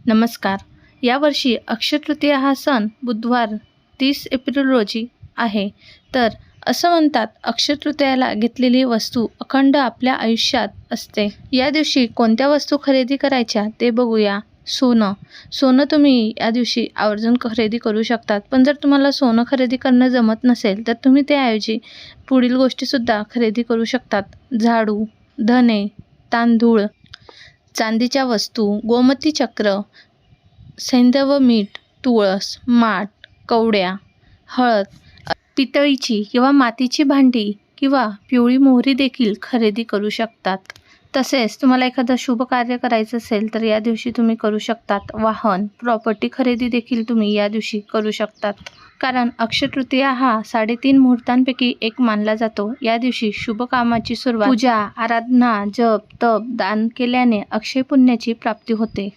नमस्कार. यावर्षी अक्षय तृतीया हा सण बुधवार 30 एप्रिल रोजी आहे. तर असं म्हणतात, अक्षय तृतीयाला घेतलेली वस्तू अखंड आपल्या आयुष्यात असते. या दिवशी कोणत्या वस्तू खरेदी करायच्या ते बघूया. सोनं तुम्ही या दिवशी आवर्जून खरेदी करू शकतात. पण जर तुम्हाला सोनं खरेदी करणं जमत नसेल तर तुम्ही त्याऐवजी पुढील गोष्टीसुद्धा खरेदी करू शकतात. झाडू, धने, तांदूळ, चांदीच्या वस्तू, गोमती चक्र, सैंधव मीठ, तुळस, माठ, कवड्या, हळद, पितळीची किंवा मातीची भांडी किंवा पिवळी मोहरी देखील खरेदी करू शकतात. तसेच तुम्हाला एखादं शुभ कार्य करायचं असेल तर या दिवशी तुम्ही करू शकतात. वाहन, प्रॉपर्टी खरेदी देखील तुम्ही या दिवशी करू शकतात. कारण अक्षय तृतीया हा 3.5 मुहूर्तांपैकी एक मानला जातो. या दिवशी शुभ कामाची सुरुवात, पूजा, आराधना, जप, तप, दान केल्याने अक्षय पुण्याची प्राप्ती होते.